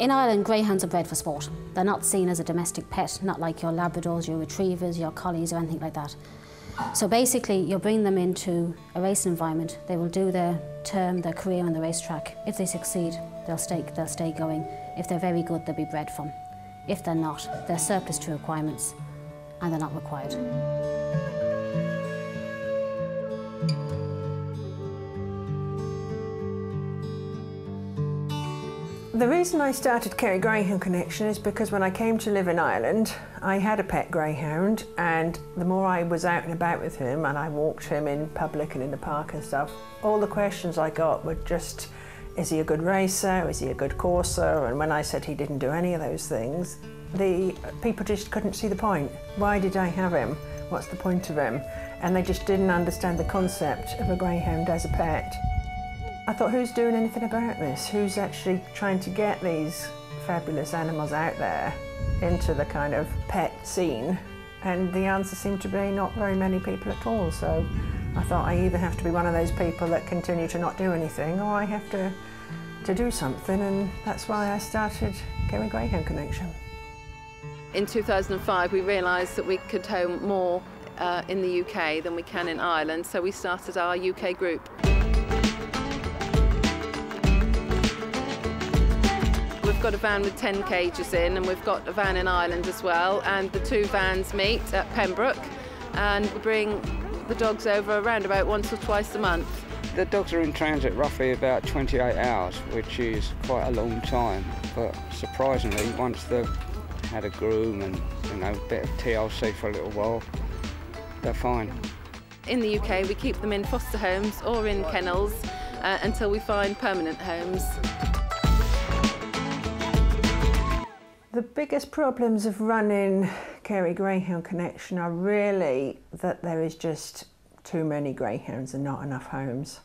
In Ireland, greyhounds are bred for sport. They're not seen as a domestic pet, not like your Labradors, your Retrievers, your Collies or anything like that. So basically, you're bringing them into a racing environment. They will do their term, their career on the racetrack. If they succeed, they'll stay going. If they're very good, they'll be bred from. If they're not, they're surplus to requirements and they're not required. The reason I started Kerry Greyhound Connection is because when I came to live in Ireland, I had a pet greyhound, and the more I was out and about with him and I walked him in public and in the park and stuff, all the questions I got were just, is he a good racer, is he a good courser? And when I said he didn't do any of those things, the people just couldn't see the point. Why did I have him? What's the point of him? And they just didn't understand the concept of a greyhound as a pet. I thought, who's doing anything about this? Who's actually trying to get these fabulous animals out there into the kind of pet scene? And the answer seemed to be not very many people at all. So I thought I either have to be one of those people that continue to not do anything, or I have to do something, and that's why I started Kerry Greyhound Connection. In 2005 we realised that we could home more in the UK than we can in Ireland, so we started our UK group. We've got a van with 10 cages in, and we've got a van in Ireland as well, and the two vans meet at Pembroke, and we bring the dogs over around about once or twice a month. The dogs are in transit roughly about 28 hours, which is quite a long time, but surprisingly, once they've had a groom and a bit of TLC for a little while, they're fine. In the UK, we keep them in foster homes or in kennels until we find permanent homes. The biggest problems of running Kerry Greyhound Connection are really that there is just too many greyhounds and not enough homes.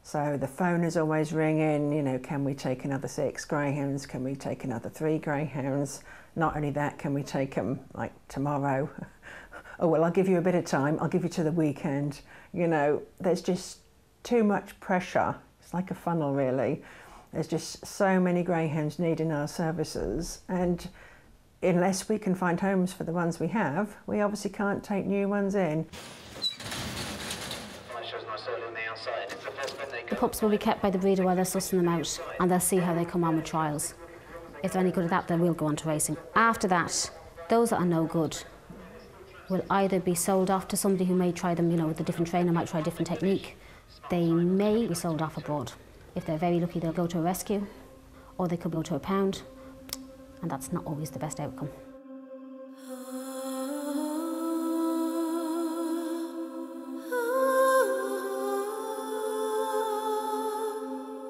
So the phone is always ringing, you know, can we take another 6 greyhounds? Can we take another 3 greyhounds? Not only that, can we take them like tomorrow? Oh, well, I'll give you a bit of time, I'll give you to the weekend. You know, there's just too much pressure. It's like a funnel, really. There's just so many greyhounds needing our services, and unless we can find homes for the ones we have, we obviously can't take new ones in. The pups will be kept by the breeder while they're sussing them out, and they'll see how they come on with trials. If they're any good at that, then we'll go on to racing. After that, those that are no good will either be sold off to somebody who may try them, you know, with a different trainer, might try a different technique. They may be sold off abroad. If they're very lucky, they'll go to a rescue, or they could go to a pound, and that's not always the best outcome.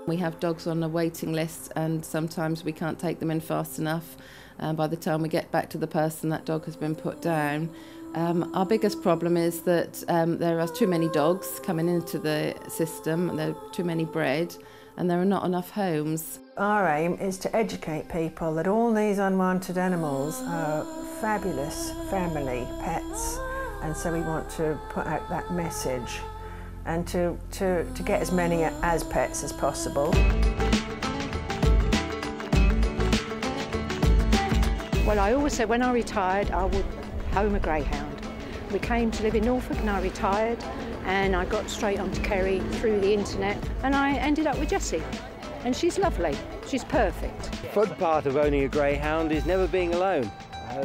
We have dogs on a waiting list, and sometimes we can't take them in fast enough. By the time we get back to the person, that dog has been put down. Our biggest problem is that there are too many dogs coming into the system, and there are too many bred, and there are not enough homes. Our aim is to educate people that all these unwanted animals are fabulous family pets, and so we want to put out that message and to get as many as pets as possible. Well, I always said when I retired I would home a greyhound. We came to live in Norfolk and I retired, and I got straight onto Kerry through the internet, and I ended up with Jessie. And she's lovely, she's perfect. The fun part of owning a greyhound is never being alone.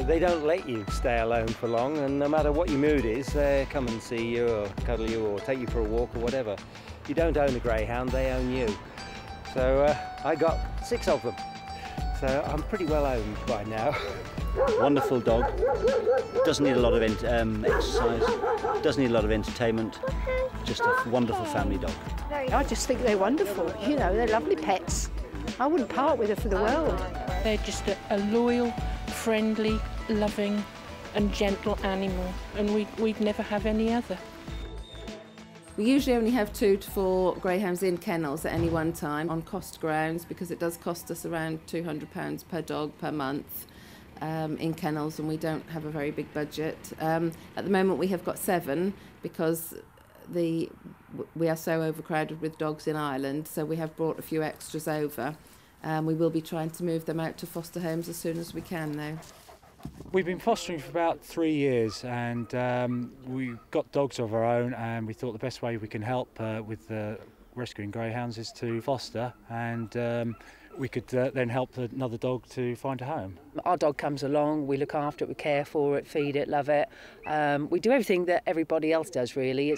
They don't let you stay alone for long, and no matter what your mood is, they come and see you or cuddle you or take you for a walk or whatever. You don't own a greyhound, they own you. So I got 6 of them. So I'm pretty well owned by now. Wonderful dog, doesn't need a lot of exercise, doesn't need a lot of entertainment, just a wonderful family dog. I just think they're wonderful, you know, they're lovely pets. I wouldn't part with her for the world. They're just a loyal, friendly, loving and gentle animal, and we'd never have any other. We usually only have 2 to 4 greyhounds in kennels at any one time on cost grounds, because it does cost us around £200 per dog per month in kennels, and we don't have a very big budget. At the moment we have got 7 because we are so overcrowded with dogs in Ireland, so we have brought a few extras over. We will be trying to move them out to foster homes as soon as we can now. We've been fostering for about 3 years, and we've got dogs of our own, and we thought the best way we can help with rescuing greyhounds is to foster, and we could then help another dog to find a home. Our dog comes along, we look after it, we care for it, feed it, love it. We do everything that everybody else does, really.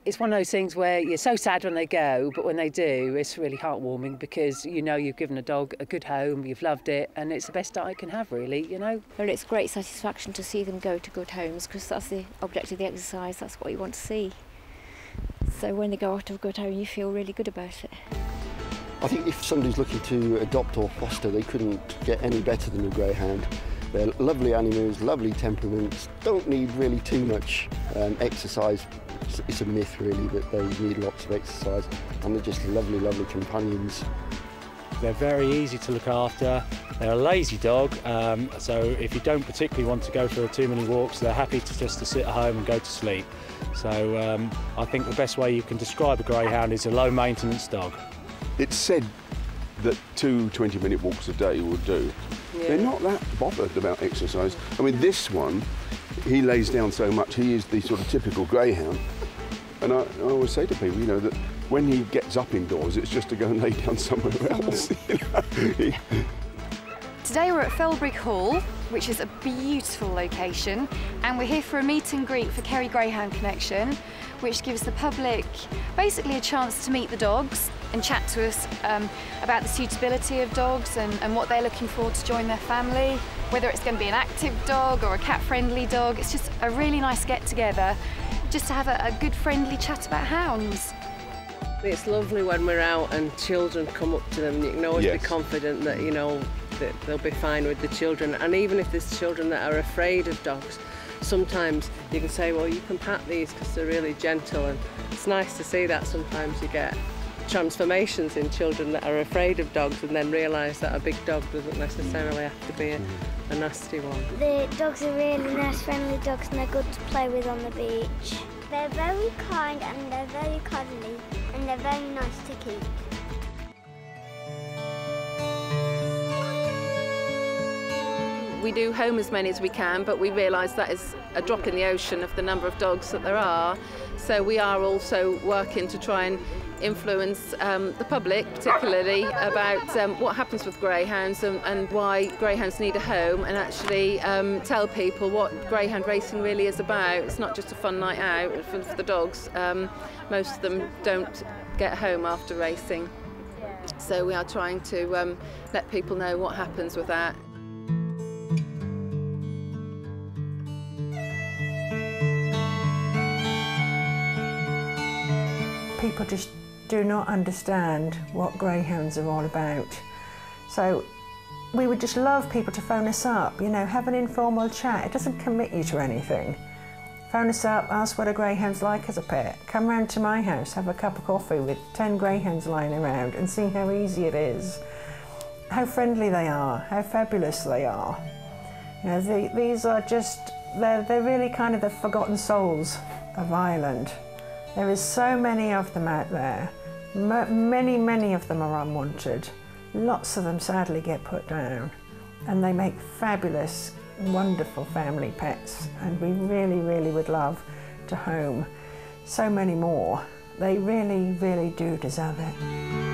It's one of those things where you're so sad when they go, but when they do, it's really heartwarming because you know you've given a dog a good home, you've loved it, and it's the best start it can have, really, you know. Well, it's great satisfaction to see them go to good homes because that's the object of the exercise, that's what you want to see. So when they go out to a good home, you feel really good about it. I think if somebody's looking to adopt or foster, they couldn't get any better than a greyhound. They're lovely animals, lovely temperaments, don't need really too much exercise. It's a myth really that they need lots of exercise, and they're just lovely, lovely companions. They're very easy to look after. They're a lazy dog, so if you don't particularly want to go for too many walks, they're happy to just sit at home and go to sleep. So I think the best way you can describe a greyhound is a low-maintenance dog. It's said that 2 20-minute walks a day will do. Yeah. They're not that bothered about exercise. I mean, this one, he lays down so much, he is the sort of typical greyhound. And I always say to people, you know, that when he gets up indoors, it's just to go and lay down somewhere else. You know? Today we're at Felbrick Hall, which is a beautiful location, and we're here for a meet and greet for Kerry Greyhound Connection, which gives the public basically a chance to meet the dogs and chat to us about the suitability of dogs and what they're looking for to join their family, whether it's going to be an active dog or a cat-friendly dog. It's just a really nice get-together, just to have a good friendly chat about hounds. It's lovely when we're out and children come up to them, and you can always be confident that, you know, that they'll be fine with the children. And even if there's children that are afraid of dogs, sometimes you can say, well, you can pat these because they're really gentle, and it's nice to see that. Sometimes you get transformations in children that are afraid of dogs and then realise that a big dog doesn't necessarily have to be a nasty one. The dogs are really nice, friendly dogs, and they're good to play with on the beach. They're very kind and they're very cuddly and they're very nice to keep. We do home as many as we can, but we realise that is a drop in the ocean of the number of dogs that there are. So we are also working to try and influence the public, particularly, about what happens with greyhounds and why greyhounds need a home, and actually tell people what greyhound racing really is about. It's not just a fun night out for the dogs. Most of them don't get home after racing. So we are trying to let people know what happens with that. People just do not understand what greyhounds are all about. So we would just love people to phone us up, you know, have an informal chat. It doesn't commit you to anything. Phone us up, ask what a greyhound's like as a pet. Come round to my house, have a cup of coffee with 10 greyhounds lying around and see how easy it is, how friendly they are, how fabulous they are. You know, these are just, they're really kind of the forgotten souls of Ireland. There is so many of them out there. Many of them are unwanted. Lots of them sadly get put down, and they make fabulous, wonderful family pets, and we really would love to home so many more. They really do deserve it.